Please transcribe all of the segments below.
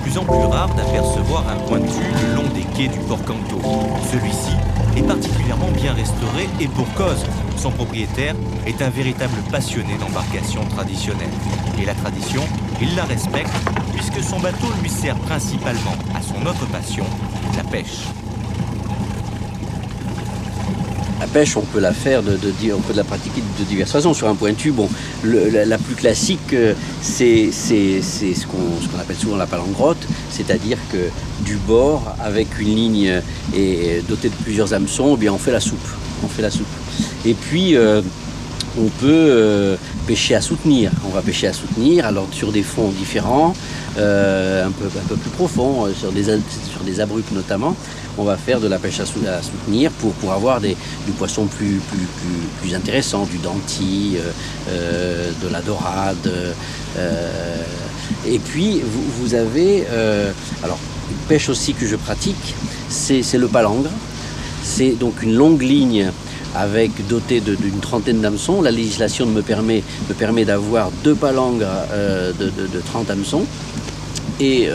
plus en plus rare d'apercevoir un pointu le long des quais du Port Canto. Celui-ci est particulièrement bien restauré et pour cause. Son propriétaire est un véritable passionné d'embarcations traditionnelles. Et la tradition, il la respecte puisque son bateau lui sert principalement à son autre passion, la pêche. La pêche, on peut la faire, on peut la pratiquer de diverses façons. Sur un pointu, bon, la plus classique, c'est ce qu'on appelle souvent la palangrotte, c'est-à-dire que du bord, avec une ligne et dotée de plusieurs hameçons, eh bien, on fait la soupe. Et puis, on peut pêcher à soutenir. On va pêcher à soutenir, alors sur des fonds différents, un peu plus profonds, sur des abrupts notamment. On va faire de la pêche à soutenir pour avoir du poisson plus intéressant, du denti, de la dorade. Et puis, vous avez... alors, une pêche aussi que je pratique, c'est le palangre. C'est donc une longue ligne dotée d'une trentaine d'hameçons. La législation me permet d'avoir 2 palangres de 30 hameçons. Et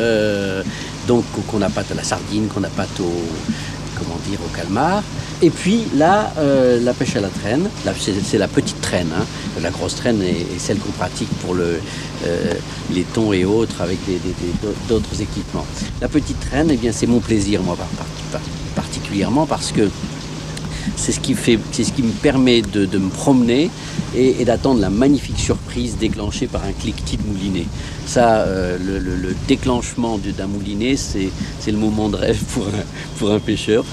donc qu'on appâte à la sardine, qu'on appâte au calmar. Et puis là, la pêche à la traîne, c'est la petite traîne. Hein. La grosse traîne est celle qu'on pratique pour les thons et autres avec d'autres équipements. La petite traîne, eh bien, c'est mon plaisir, moi, particulièrement parce que c'est ce qui me permet de me promener et d'attendre la magnifique surprise déclenchée par un cliquetis de moulinet. Ça, le déclenchement d'un moulinet, c'est le moment de rêve pour un pêcheur.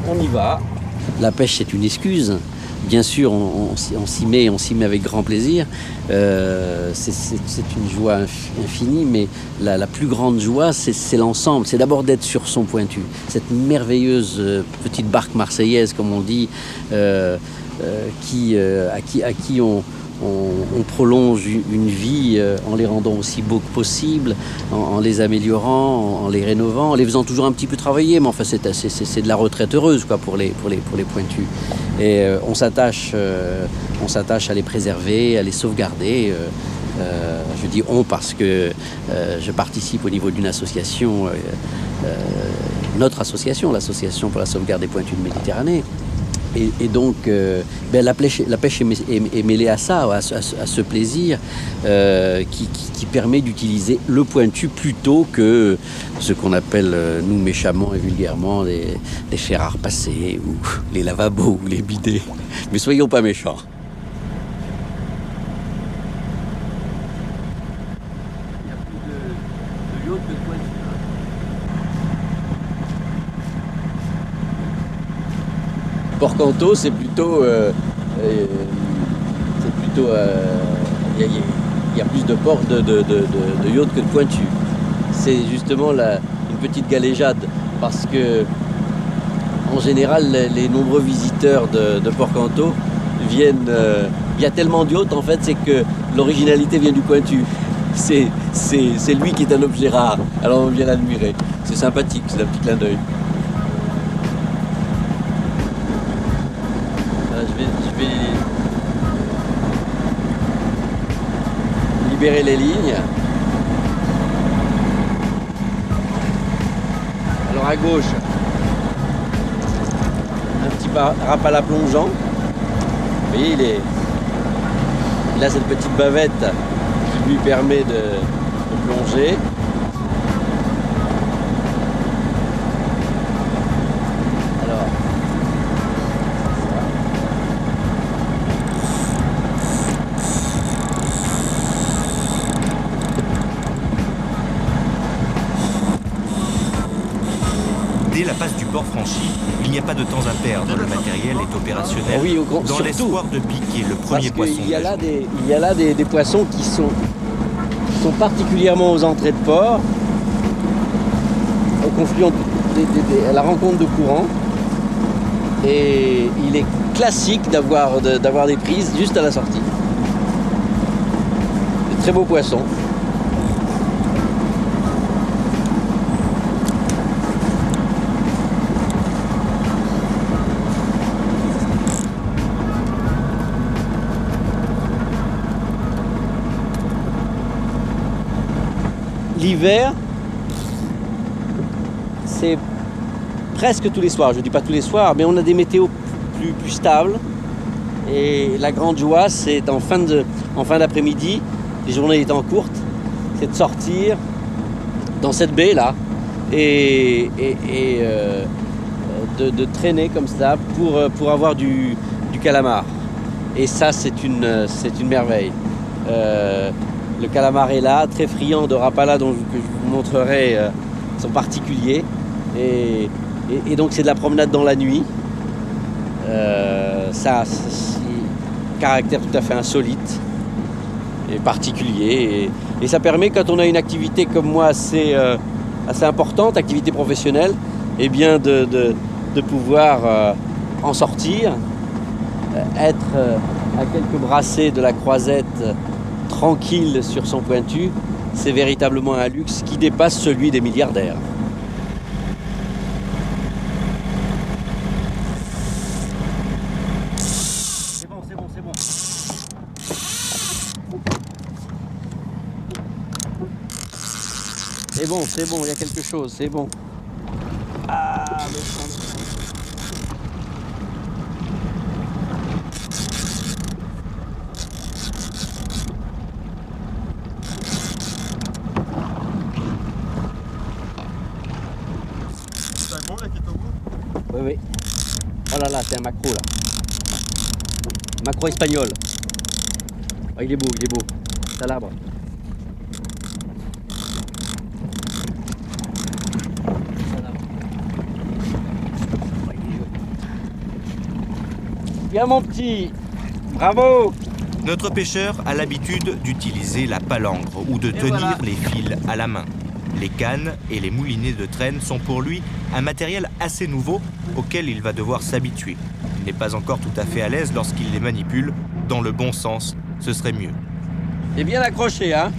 On y va. La pêche, c'est une excuse. Bien sûr, on s'y met avec grand plaisir. C'est une joie infinie, mais la plus grande joie, c'est l'ensemble. C'est d'abord d'être sur son pointu. Cette merveilleuse petite barque marseillaise, comme on dit, à qui on prolonge une vie en les rendant aussi beaux que possible, en les améliorant, en les rénovant, en les faisant toujours un petit peu travailler. Mais enfin, c'est de la retraite heureuse, quoi, pour les pointus. Et on s'attache à les préserver, à les sauvegarder. Je dis on parce que je participe au niveau d'une association, notre association, l'association pour la sauvegarde des pointus de Méditerranée. Et donc, la pêche est mêlée à ça, à ce plaisir qui permet d'utiliser le pointu plutôt que ce qu'on appelle, nous méchamment et vulgairement, les fers à repasser, ou les lavabos, ou les bidets. Mais soyons pas méchants. Il y a plus de yachts que de pointus. Port Canto, c'est plutôt, il y a plus de ports de yachts que de pointus. C'est justement une petite galéjade parce que en général les nombreux visiteurs de Port Canto viennent. Il y a tellement de yachts en fait, c'est que l'originalité vient du pointu. C'est lui qui est un objet rare. Alors on vient l'admirer. C'est sympathique, c'est un petit clin d'œil. Je vais libérer les lignes. Alors à gauche, un petit rapala plongeant. Vous voyez, il a cette petite bavette qui lui permet de plonger. Dès la passe du port franchi, il n'y a pas de temps à perdre. Le matériel est opérationnel dans l'espoir de piquer le premier poisson. Il y a là des poissons qui sont particulièrement aux entrées de port, au confluent à la rencontre de courants. Et il est classique d'avoir des prises juste à la sortie. très beau poisson. L'hiver, c'est presque tous les soirs. Je ne dis pas tous les soirs, mais on a des météos plus stables. Et la grande joie, c'est en fin d'après-midi, les journées étant courtes, c'est de sortir dans cette baie-là et de traîner comme ça pour avoir du calamar. Et ça, c'est une merveille. Le calamar est là, très friand de rapala que je vous montrerai son particulier. Et donc c'est de la promenade dans la nuit. Ça, c'est un caractère tout à fait insolite et particulier. Et ça permet, quand on a une activité comme moi assez importante, activité professionnelle, eh bien de pouvoir en sortir, être à quelques brassées de la croisette, tranquille sur son pointu, c'est véritablement un luxe qui dépasse celui des milliardaires. C'est bon. C'est bon, il y a quelque chose, c'est bon. Ah, Oui. Oh là là, c'est un maquereau là. Maquereau espagnol. Oh, il est beau. Salabre. Viens mon petit. Bravo. Notre pêcheur a l'habitude d'utiliser la palangre ou de tenir les fils à la main. Les cannes et les moulinets de traîne sont pour lui un matériel assez nouveau auquel il va devoir s'habituer. Il n'est pas encore tout à fait à l'aise lorsqu'il les manipule. Dans le bon sens, ce serait mieux. C'est bien accroché, hein?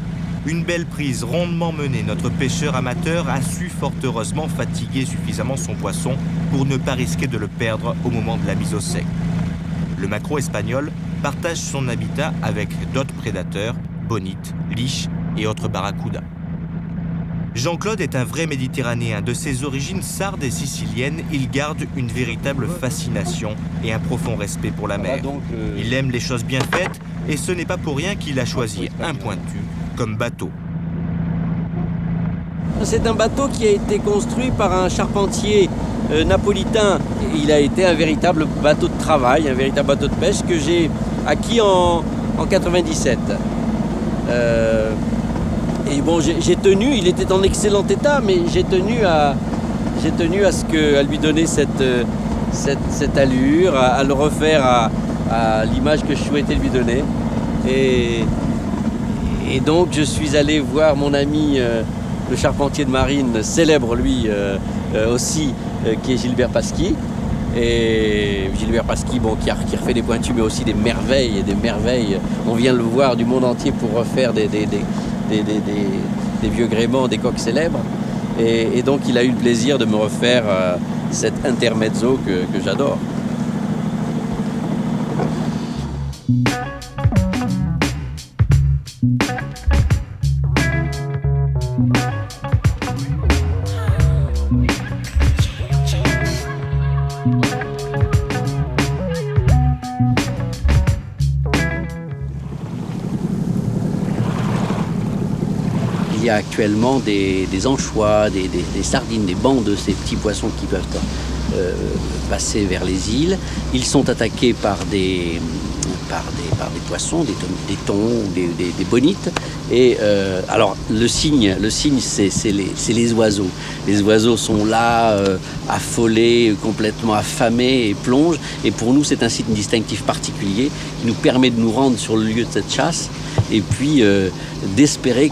Une belle prise rondement menée. Notre pêcheur amateur a su fort heureusement fatiguer suffisamment son poisson pour ne pas risquer de le perdre au moment de la mise au sec. Le maquereau espagnol partage son habitat avec d'autres prédateurs, bonites, liches et autres barracudas. Jean-Claude est un vrai Méditerranéen. De ses origines sardes et siciliennes, il garde une véritable fascination et un profond respect pour la mer. Il aime les choses bien faites et ce n'est pas pour rien qu'il a choisi un pointu comme bateau. C'est un bateau qui a été construit par un charpentier napolitain. Il a été un véritable bateau de travail, un véritable bateau de pêche que j'ai acquis en 97. Et bon, j'ai tenu, il était en excellent état, mais j'ai tenu à lui donner cette allure, à le refaire à l'image que je souhaitais lui donner. Et donc je suis allé voir mon ami le charpentier de marine, célèbre lui aussi, qui est Gilbert Pasqui. Et Gilbert Pasqui, bon, qui refait des pointus, mais aussi des merveilles. On vient le voir du monde entier pour refaire des vieux gréements, des coques célèbres. Et donc il a eu le plaisir de me refaire cet intermezzo que j'adore. Il y a actuellement des anchois, des sardines, des bancs de ces petits poissons qui peuvent passer vers les îles. Ils sont attaqués par des poissons, des thons, des bonites. Et alors le signe c'est les oiseaux. Les oiseaux sont là, affolés, complètement affamés et plongent. Et pour nous, c'est un signe distinctif particulier qui nous permet de nous rendre sur le lieu de cette chasse et puis d'espérer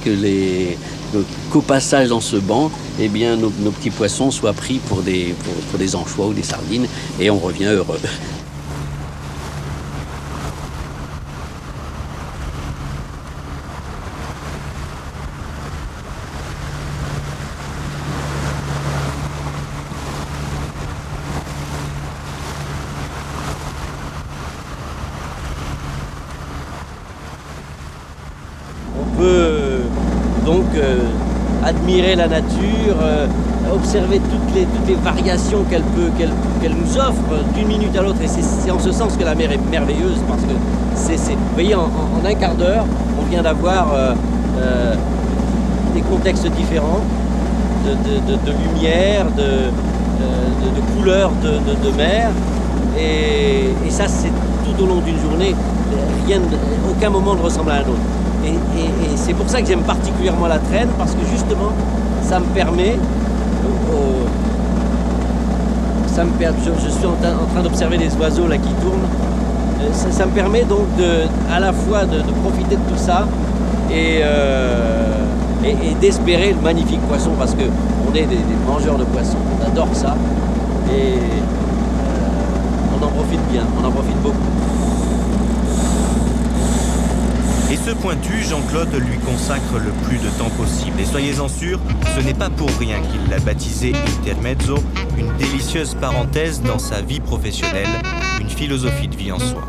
qu'au passage dans ce banc, eh bien, nos petits poissons soient pris pour des anchois ou des sardines et on revient heureux. peut donc admirer la nature, observer toutes les variations qu'elle nous offre d'une minute à l'autre. Et c'est en ce sens que la mer est merveilleuse, parce que vous voyez, en un quart d'heure, on vient d'avoir des contextes différents de lumière, de couleurs de mer. Et ça, c'est tout au long d'une journée. Aucun moment ne ressemble à un autre. Et c'est pour ça que j'aime particulièrement la traîne, parce que justement, ça me permet, je suis en train d'observer les oiseaux là qui tournent, ça me permet donc à la fois de profiter de tout ça et d'espérer le magnifique poisson, parce qu'on est des mangeurs de poissons, on adore ça, et on en profite bien, on en profite beaucoup. Et ce pointu, Jean-Claude lui consacre le plus de temps possible. Et soyez-en sûrs, ce n'est pas pour rien qu'il l'a baptisé Intermezzo, une délicieuse parenthèse dans sa vie professionnelle, une philosophie de vie en soi.